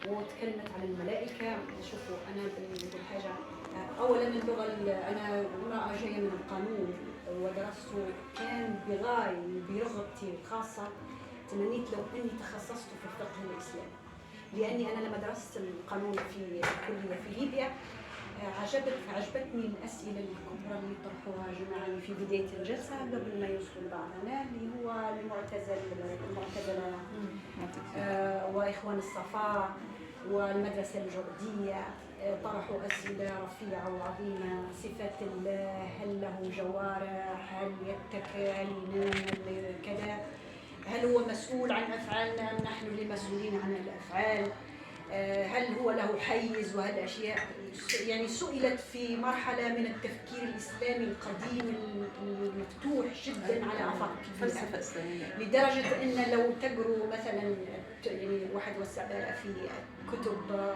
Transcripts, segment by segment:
وتكلمت عن الملائكة. شوفوا أنا بقول حاجة، أولا اللغة، أنا امرأة جاية من القانون ودرسته كان بغاية برغبتي الخاصة. تمنيت لو أني تخصصت في الفقه الإسلامي، لأني أنا لما درست القانون في الكلية في ليبيا عجبتني الأسئلة الكبرى اللي يطرحوها جماعة في بداية الجلسة قبل ما يوصلوا لبعضنا، اللي هو المعتزلة وإخوان الصفاء والمدرسة الجردية. طرحوا أسئلة رفيعة وعظيمة: صفات الله، هل له جوارح، هل يتكى، هل ينام، كذا، هل هو مسؤول عن أفعالنا أم نحن اللي مسؤولين عن الأفعال، هل هو له حيز، وهل أشياء يعني سئلت في مرحلة من التفكير الإسلامي القديم المفتوح جدا على آفاق فلسفة إسلامية، لدرجة أن لو تقروا مثلا يعني واحد وسع في كتب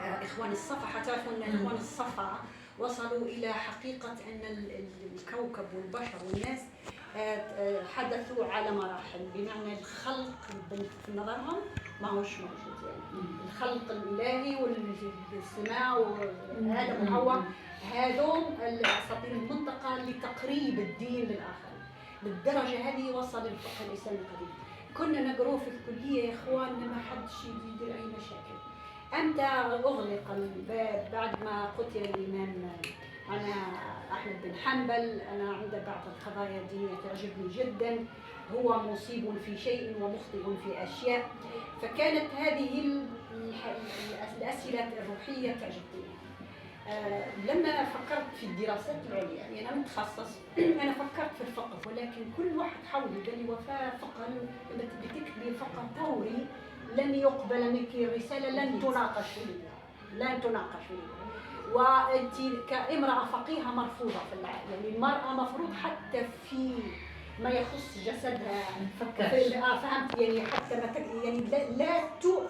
إخوان الصفا حتعرفوا أن إخوان الصفا وصلوا إلى حقيقة أن الكوكب والبشر والناس حدثوا على مراحل، بمعنى الخلق في نظرهم ما هوش موجود، يعني الخلق الإلهي والسماء وآدم وحواء هذوم الأساطير المنطقة لتقريب الدين للآخر. للدرجة هذه وصل الفقه الإسلامي القديم. كنا نقروه في الكلية يا إخوان ما حدش يدير أي مشاكل. أنت أغلق الباب بعد ما قتل الإمام أنا أحمد بن حنبل. أنا عند بعض القضايا الدينية تعجبني جدا، هو مصيب في شيء ومخطئ في أشياء. فكانت هذه الأسئلة الروحية تعجبني. لما فكرت في الدراسات العليا، يعني أنا متخصص، أنا فكرت في الفقه، ولكن كل واحد حولي قال لي وفاء فقه لما بتكتبي فقه ثوري لن يقبل منك الرسالة، لن تناقش فيه. وأنت كامرأة فقيهة مرفوضة في العالم، يعني المرأة مفروض حتى في ما يخص جسدها فهمت، يعني حتى ما يعني لا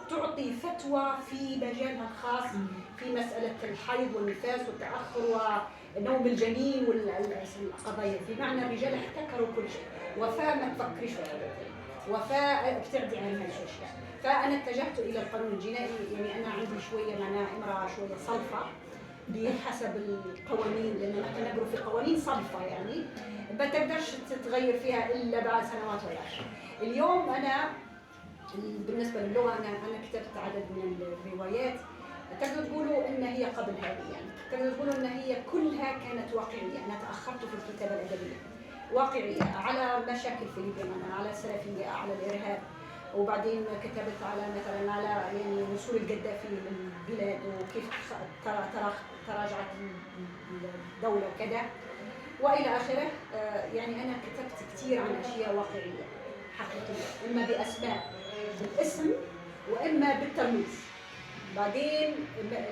تعطي فتوى في مجالها الخاص في مسألة الحيض والنفاس والتأخر ونوم الجنين والقضايا. بمعنى الرجال احتكروا كل شيء. وفاء ما تفكريش في هذا، وفاء ابتعدي عن هذه الاشياء. فانا اتجهت الى القانون الجنائي، يعني انا عندي شويه معناها امراه شويه صلفه بحسب القوانين، لان نحن نقرا في قوانين صلفه يعني ما تقدرش تتغير فيها الا بعد سنوات ولا عشر. اليوم انا بالنسبه للغه انا كتبت عدد من الروايات تقدروا تقولوا ان هي قبل هذه، يعني تقدروا تقولوا ان هي كلها كانت واقعيه. انا تاخرت في الكتابه الادبيه، واقعيه على مشاكل في ليبيا، على السلفيه، على الارهاب، وبعدين كتبت على مثلا على يعني وصول القذافي للبلاد وكيف تراجعت الدوله وكذا والى اخره. يعني انا كتبت كثير عن اشياء واقعيه حقيقيه، اما باسماء بالاسم واما بالترميز. بعدين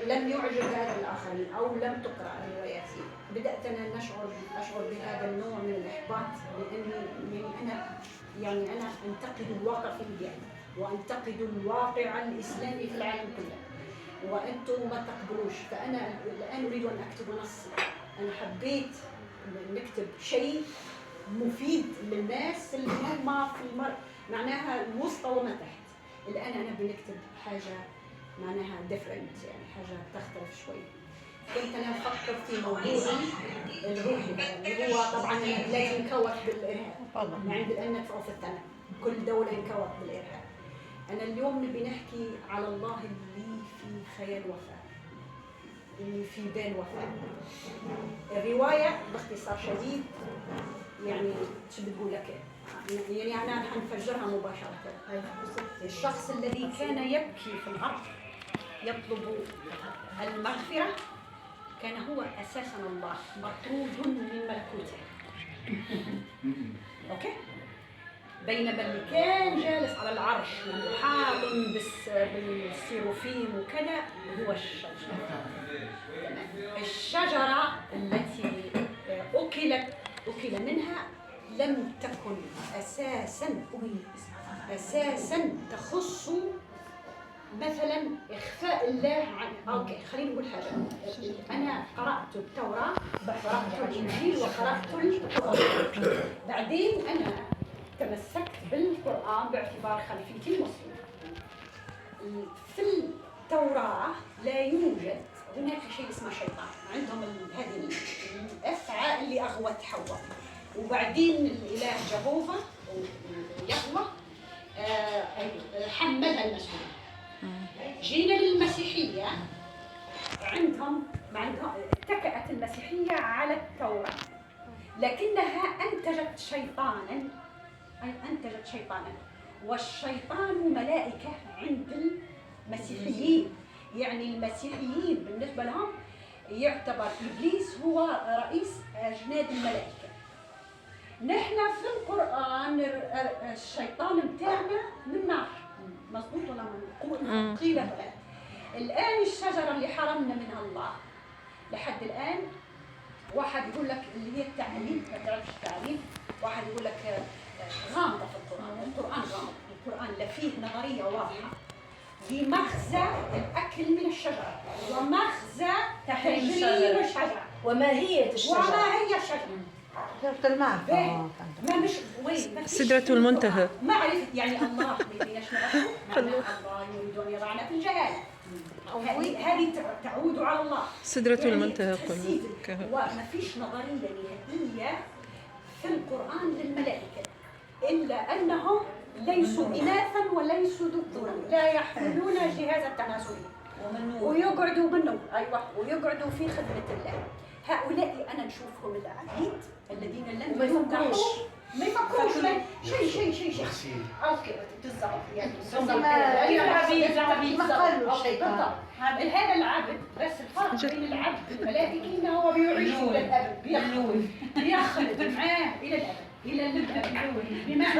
لم يعجب هذا الاخرين او لم تقرا رواياتي، بدات انا اشعر بهذا النوع من الاحباط، لاني انا انتقد الواقع في ليبيا وانتقد الواقع الاسلامي في العالم كله، وانتم ما تقبلوش. فانا الان اريد ان اكتب نص. انا حبيت نكتب شيء مفيد للناس اللي هم في معناها الوسطى وما تحت. الان انا بنكتب حاجه معناها different، يعني حاجه تختلف شوي. كنت انا افكر في موضوع الروحي اللي هو طبعا لا ينكوت بالارهاب، يعني لان ندفعوا في الثمن، كل دوله ينكوت بالارهاب. انا اليوم نبي نحكي على الله اللي في خيال وفاء، اللي في بال وفاء. الروايه باختصار شديد يعني شو بتقول لك، يعني انا حنفجرها مباشره. الشخص الذي كان يبكي في الارض يطلب المغفره كان هو اساسا الله، مطرود من ملكوته. اوكي، بينما اللي كان جالس على العرش محاط بالسيروفيم وكذا هو الشجرة التي أكل منها لم تكن أساسا تخص مثلا إخفاء الله عن. أوكي، خلينا نقول حاجة. أنا قرأت التوراة، قرأت الإنجيل، وقرأت القرآن. بعدين أنا تمسكت بالقرآن باعتبار خلفيتي مسلمة. في التوراة لا يوجد هناك شيء اسمه شيطان، عندهم هذه الأفعى اللي أغوت حواء، وبعدين الإله جهوفا ويهوه حملها المسؤولية. جينا للمسيحية، عندهم اتكأت المسيحية على التوراة، لكنها أنتجت شيطانا، والشيطان ملائكة عند المسيحيين. يعني المسيحيين بالنسبة لهم يعتبر إبليس هو رئيس أجناد الملائكة. نحن في القرآن الشيطان متاعنا من نار، مظبوط ولا من قيل فلا؟ الآن الشجرة اللي حرمنا منها الله لحد الآن، واحد يقول لك اللي هي التعليم، ما تعرفش التعليم، واحد يقول لك غامضة في القرآن، القرآن غامض، القرآن لا فيه نظرية واضحة بمغزى الأكل من الشجرة ومغزى تحريم الشجرة. وما هي الشجرة؟ ما مش وين سدرة المنتهى، معرفة يعني الله بيناش نعرفه، الله يريد أن يضعنا في الجهالة، هذه تعود على الله. سدرة يعني المنتهى وما فيش نظرية نهائية في القرآن للملائكة إلا أنهم ليسوا إناثا وليسوا ذكورا، لا يحملون جهاز التناسلي ويقعدوا بالنور، أيوة، ويقعدوا في خدمة الله. هؤلاء أنا نشوفهم العبيد الذين لم يفكروش، ما يفكروش شيء أوكي بالضبط، يعني هذا العبد، بس الفرق بين العبد والملائكة إنه هو بيعيش إلى الأبد، بيخلد معاه إلى الأبد، بمعنى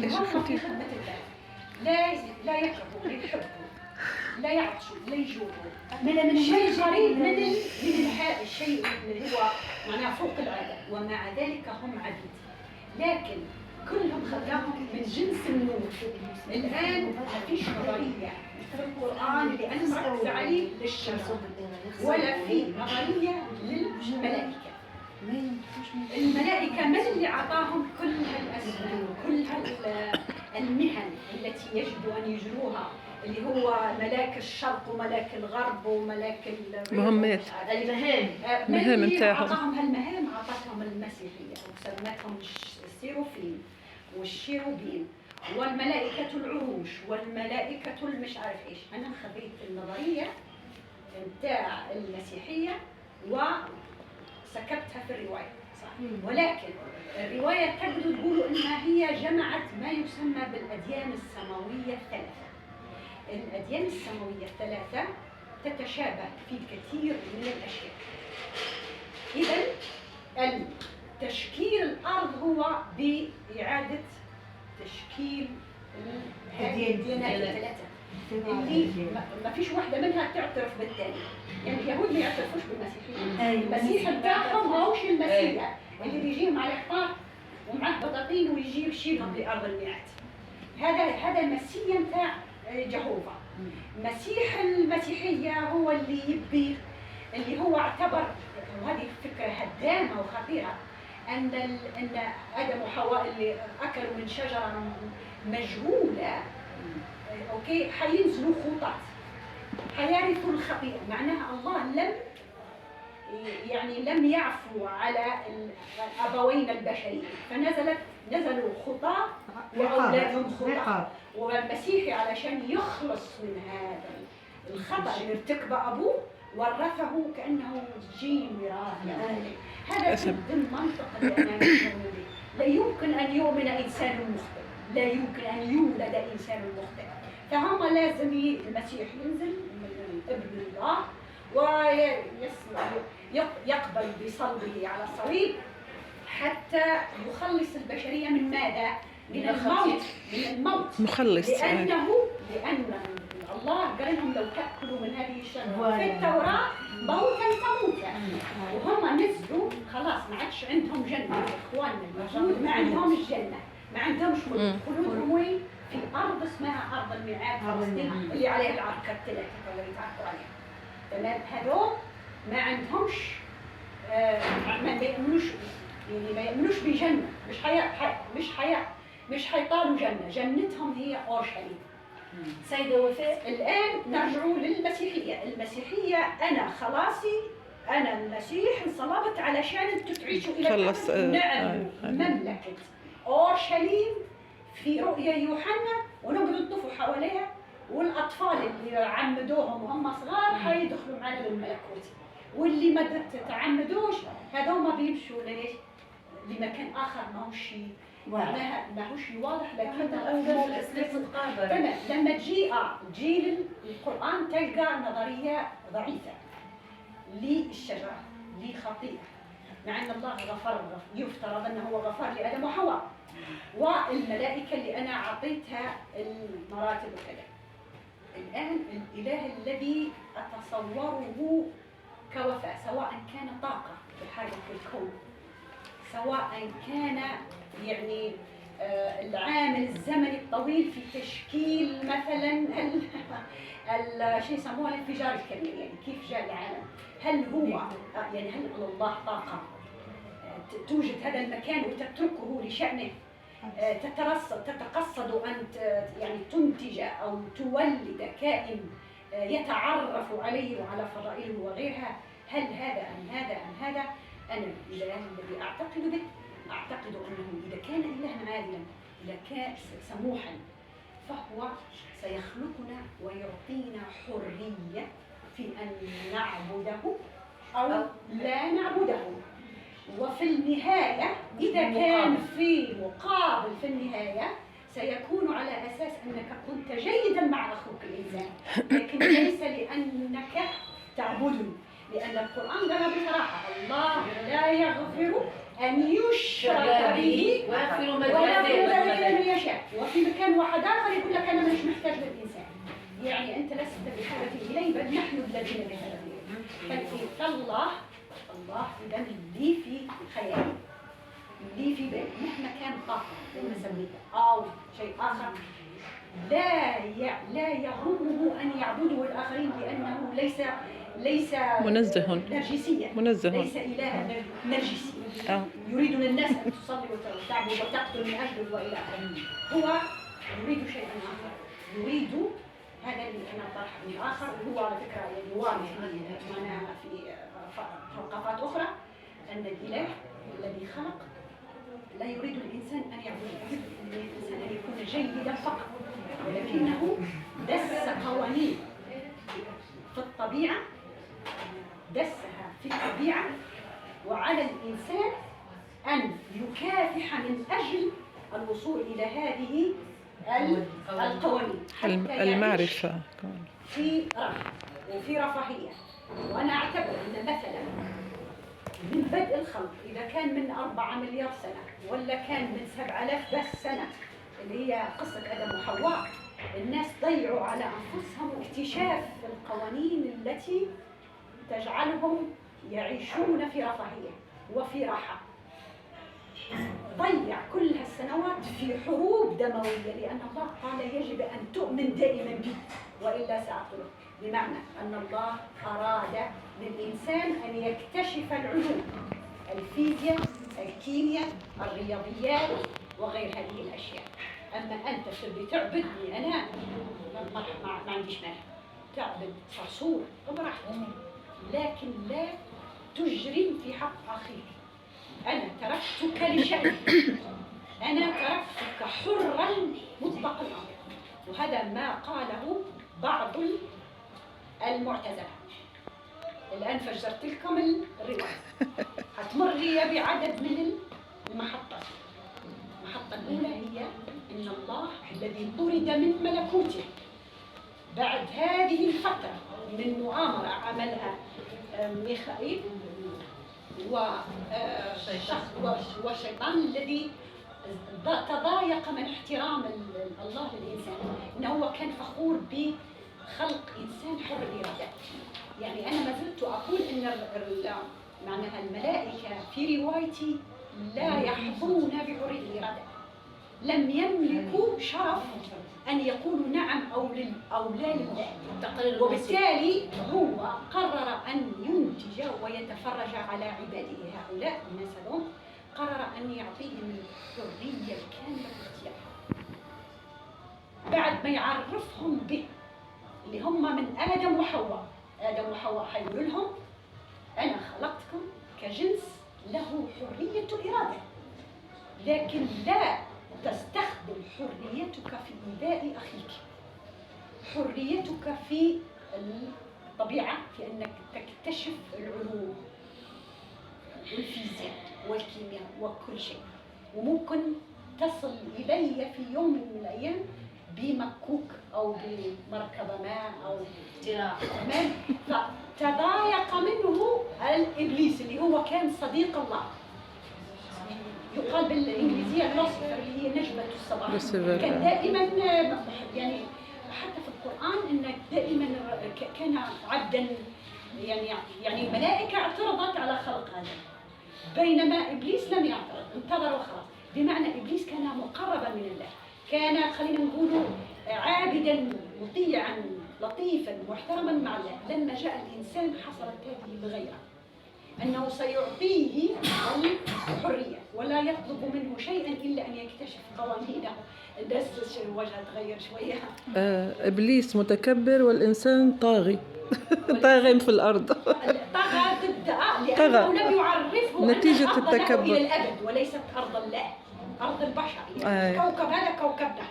هم في خدمة الله، لا يكرهوا، لا يحبوا، لا يعطشوا، لا يجوعوا. من شيء قريب من الشيء اللي هو معناه فوق العادة، ومع ذلك هم عبيد، لكن كلهم خلاهم من جنس النور. الآن ما فيش نظرية في القرآن اللي أنا مركز عليه للشمس، ولا في نظرية للملائكة. الملائكة من اللي أعطاهم كل هالأسماء وكل المهن التي يجب أن يجروها، اللي هو ملاك الشرق وملاك الغرب وملاك مهمات المهام بتاعهم. أعطاهم هالمهام، أعطتهم المسيحية وسمتهم السيروفين والشيروبين والملائكة العروش والملائكة المش عارف إيش. أنا خذيت النظرية بتاع المسيحية وسكبتها في الرواية، ولكن الرواية تبدو تقول إنها هي جمعت ما يسمى بالأديان السماوية الثلاثة. الأديان السماوية الثلاثة تتشابه في كثير من الأشياء. إذن تشكيل الأرض هو بإعادة تشكيل هذه الديانات الثلاثة اللي ما فيش واحدة منها تعترف بالثانية. يعني اليهود ما يعترفوش بالمسيحية، المسيح بتاعهم ما هوش المسيح اللي بيجيهم على حفار ومعاه بطاطين ويجي يشيلهم لأرض الميعاد. هذا المسيح بتاع جهوفا. مسيح المسيحية هو اللي يبي، اللي هو اعتبر، وهذه فكرة هدامة وخطيرة، أن آدم وحواء اللي أكلوا من شجرة مجهولة، أوكي، حينزلوا خطاة، حيرثوا الخطيئة. معناها الله لم يعفو على الأبوين البشريين، نزلوا خطاة وأولادهم خطاة. والمسيحي علشان يخلص من هذا الخطأ اللي ارتكبه أبوه ورثه كأنه جين وراثي. هذا ضمن منطق الأنانية. لا يمكن أن يؤمن إنسان مخطئ، لا يمكن أن يولد إنسان مخطئ، فهم لازم المسيح ينزل من ابن الله ويقبل بصلبه على الصليب حتى يخلص البشرية من ماذا؟ من الموت. مخلص. لأن الله قال لهم لو تأكلوا من هذه الشجرة في التوراة موتا تموتا. وهم نزلوا خلاص، ما عادش عندهم جنة. إخواننا اليهود ما عندهم الجنة، ما عندهمش خلودهم وين؟ في أرض اسمها أرض الميعاد فلسطين اللي عليها العركة الثلاثة اللي تعرفوا عليها. تمام؟ هذول ما عندهمش ما يؤمنوش بجنة، مش حيطالوا جنة، جنتهم هي أورشليم. سيدة وفاء، الآن نرجع للمسيحية. المسيحية أنا خلاصي، أنا المسيح انصلبت علشان أنتم تعيشوا إلى خلص، الأبد. نعم، مملكة أورشليم في رؤيا يوحنا، ونقعد نطوفوا حواليها، والأطفال اللي عمدوهم وهم صغار حيدخلوا معنا للملكوت، واللي ما تتعمدوش هذوما بيمشوا ليش؟ لمكان آخر ماهوش ماهوش واضح، لكن تمام. لما تجي للقرآن تلقى نظرية ضعيفة للشجرة، لخطيئة، مع أن الله غفر، يفترض أنه هو غفر لآدم وحواء والملائكة اللي أنا أعطيتها المراتب وكذا. الآن الإله الذي أتصوره كوفاء، سواء كان طاقة في حاجة في الكون، سواء كان يعني العامل الزمني الطويل في تشكيل مثلا شيء يسموه الانفجار الكبير، يعني كيف جاء العالم، هل هو يعني هل الله طاقة توجد هذا المكان وتتركه لشأنه، تتقصد أن يعني تنتج أو تولد كائن يتعرف عليه وعلى فضائله وغيرها؟ هل هذا أم هذا أم هذا؟ أنا الإله الذي أعتقد به أعتقد أنه إذا كان إلها عادلا، إذا كان سموحا، فهو سيخلقنا ويعطينا حرية في أن نعبده أو لا نعبده. وفي النهاية إذا كان في مقابل في النهاية سيكون على أساس أنك كنت جيدا مع أخوك الإنسان، لكن ليس لأنك تعبدني، لأن القرآن قال بصراحة الله لا يغفر أن يشرك به ويغفر ما دون يشاء. وفي مكان واحد آخر يقول لك أنا مش محتاج للإنسان، يعني أنت لست بحاجة إليه، بل نحن الذين بحاجة إليه. فالله إذا لي في خيالي، لي في بالي مهما كان طاقة نسميها أو شيء آخر، لا يهمه أن يعبده الآخرين، لأنه ليس منزه نرجسيا، منزه، ليس إله نرجسي يريد الناس أن تصلي وتعبد وتقتل من أجله وإلى آخره. هو يريد شيئا آخر، يريد هذا اللي أنا طرح من آخر، وهو على فكرة يعني واضح معنا في ثقافات أخرى، أن الإله الذي خلق لا يريد الإنسان أن يعبد، يريد الإنسان أن يكون جيدا فقط، ولكنه دس قوانين في الطبيعة، دسها في الطبيعة، وعلى الإنسان أن يكافح من أجل الوصول إلى هذه القوانين، المعرفة في راحة وفي رفاهية. وأنا أعتبر أن مثلا من بدء الخلق، إذا كان من 4 مليار سنة ولا كان من 7000 بس سنة، اللي هي قصة آدم وحواء، الناس ضيعوا على أنفسهم اكتشاف القوانين التي تجعلهم يعيشون في رفاهية وفي راحة. ضيع كل هالسنوات في حروب دموية، لأن الله قال يجب أن تؤمن دائما بي وإلا سأقتلك، بمعنى أن الله أراد للإنسان أن يكتشف العلوم، الفيزياء، الكيمياء، الرياضيات وغير هذه الأشياء. أما أنت تبي تعبدني أنا، ما عنديش مانع، تعبد صرصور براحتك، لكن لا تجرم في حق أخيك. أنا تركتك لشأنك، أنا تركتك حرا مطلق الأمر. وهذا ما قاله بعض المعتزلة. الآن فجرت لكم الرواية، هتمر هي بعدد من المحطات. المحطة الأولى هي إن الله الذي طرد من ملكوته بعد هذه الفترة من مؤامرة عملها ميخائيل والشيطان الذي تضايق من احترام الله للإنسان، إنه هو كان فخور بخلق إنسان حر الإرادة. يعني أنا ما زلت أقول إن معناها الملائكة في روايتي لا يحظون بحرية الإرادة، لم يملكوا شرف أن يقولوا نعم أو لا لله، وبالتالي هو قرر أن ينتج ويتفرج على عباده هؤلاء الناس هذول، قرر أن يعطيهم الحرية الكاملة في اختيارها. بعد ما يعرفهم ب اللي هم من آدم وحواء. آدم وحواء حيقول لهم أنا خلقتكم كجنس له حرية الإرادة، لكن لا تستخدم حريتك في إيذاء أخيك، حريتك في الطبيعة، في أنك تكتشف العلوم والفيزياء والكيمياء وكل شيء، وممكن تصل إلي في يوم من الأيام بمكوك أو بمركبة ماء أو تمام. فتضايق منه الإبليس اللي هو كان صديق الله، يقال بالإنجليزية لوسيفر اللي هي نجمة الصباح. كان دائما يعني حتى في القرآن إنه دائما كان عبدا، يعني الملائكة اعترضت على خلق آدم، بينما إبليس لم يعترض، انتظر وخلاص. بمعنى إبليس كان مقربا من الله، كان خلينا نقول عابدا مطيعا لطيفا محترما مع الله. لما جاء الإنسان حصلت هذه الغيرة، أنه سيعطيه الحرية ولا يطلب منه شيئا إلا أن يكتشف قوانينه. بس الوجه تغير شوية. إبليس متكبر والإنسان طاغي. طاغٍ في الأرض. طغى ضد لأنه لم يعرفه نتيجة أن التكبر إلى الأبد وليست أرض الله، أرض البشر. يعني الكوكب هذا كوكبنا،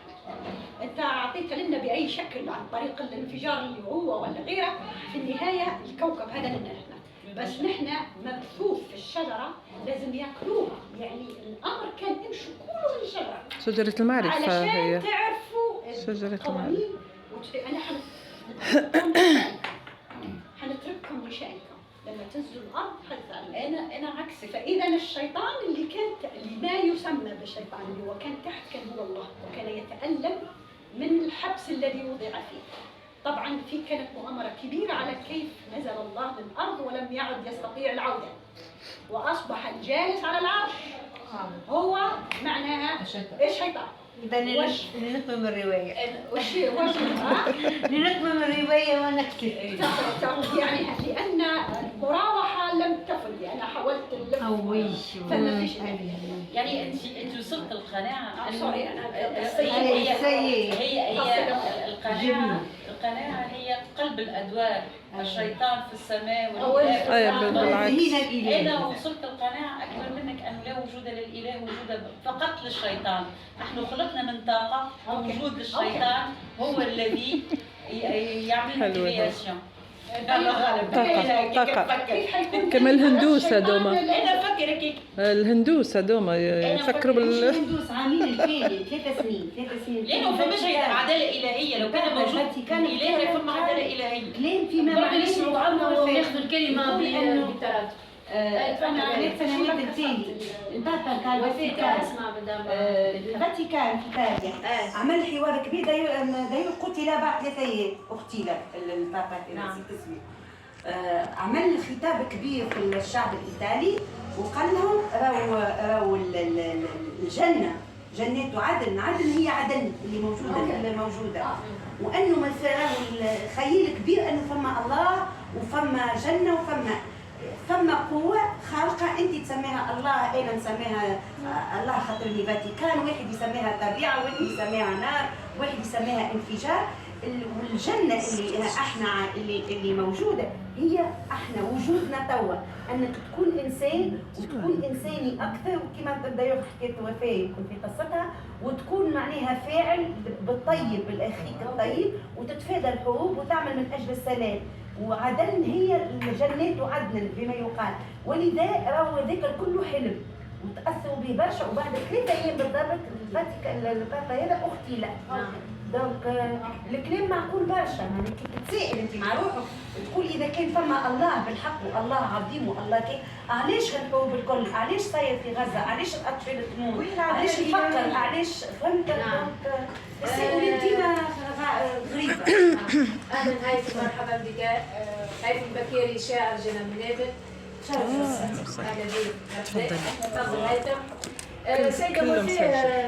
أنت أعطيت لنا بأي شكل عن طريق الانفجار اللي هو ولا غيره، في النهاية الكوكب هذا لنا نحن، بس نحن مبثوث في الشجرة لازم يأكلوها. يعني الأمر كان امشوا كلوا من الشجرة، شجرة المعرفة هي علشان تعرفوا شجرة القوانين. أنا حنترككم لشأنكم، لما تنزلوا الأرض أنا عكسي. فإذا الشيطان اللي ما يسمى بالشيطان اللي هو كان تحت كان هو الله، وكان يتألم من الحبس الذي وضع فيه. طبعا كانت مؤامرة كبيرة على كيف نزل الله للأرض ولم يعد يستطيع العودة، وأصبح الجالس على العرش هو معناها الشيطان. لنتمم الرواية. لنتمم الرواية ونكتب. يعني لأن المراوحة لم تفل، أنا حاولت اللف فما فيش. يعني أنت وصلت القناعة. سوري أنا هي القناعة هي قلب الأدوار. الشيطان في السماء والإله. أنا وصلت القناعة أكبر منك أنه لا وجود للإله، وجود فقط للشيطان. نحن خلقنا من طاقة، وجود الشيطان هو الذي يعمل كرياسيون. طاقة كما الهندوس هذوما. أنا أفكر كيف الهندوس هذوما يفكروا الهندوس عاملين الفيل 3 سنين لأنه فماش عدالة إلهية. لو كان موجود كان إله فما عدالة إلهية. كلام فيما معناه يسمعوا عنه وياخذ الكلمة بالتراجع. السنوات التالي البابا قال الفاتيكان في إيطاليا عمل حوار كبير داير قتل بعد 3 أيام اغتيل البابا اسمه. عمل خطاب كبير في الشعب الإيطالي وقال لهم راهو الجنة جنات عدن هي عدن اللي موجودة وأنه مثلا الخيال كبير أنه فما الله وفما جنة وفما قوة خارقة أنت تسميها الله، أنا نسميها الله خاطر لي فاتيكان، واحد يسميها طبيعة، واحد يسميها نار، واحد يسميها انفجار. والجنة اللي احنا اللي موجودة هي احنا وجودنا توا، انك تكون انسان وتكون انساني اكثر، وكما تبدا حكاية وفاة يمكن في قصتها، وتكون معناها فاعل بالطيب بالاخيك الطيب، وتتفادى الحروب وتعمل من اجل السلام. وعدن هي الجنات عدن بما يقال، ولذا راهو هذاك كله حلم وتاثروا به برشا. وبعد 3 أيام بالضبط البابا هذا اغتيل. دونك الكلام معقول برشا، يعني تتسائل انت مع روحك وتقول اذا كان فما الله بالحق والله عظيم والله كي، علاش هالحروب الكل؟ علاش صاير في غزه؟ علاش الاطفال تموت؟ علاش الفقر؟ علاش فهمت؟ دونك التساؤلات ديما غريبه. اهلا هايفي، مرحبا بك. هايفي البكيري شاعر جنى منابت. اهلا بك. تفضل هايفي. سيدة وفاء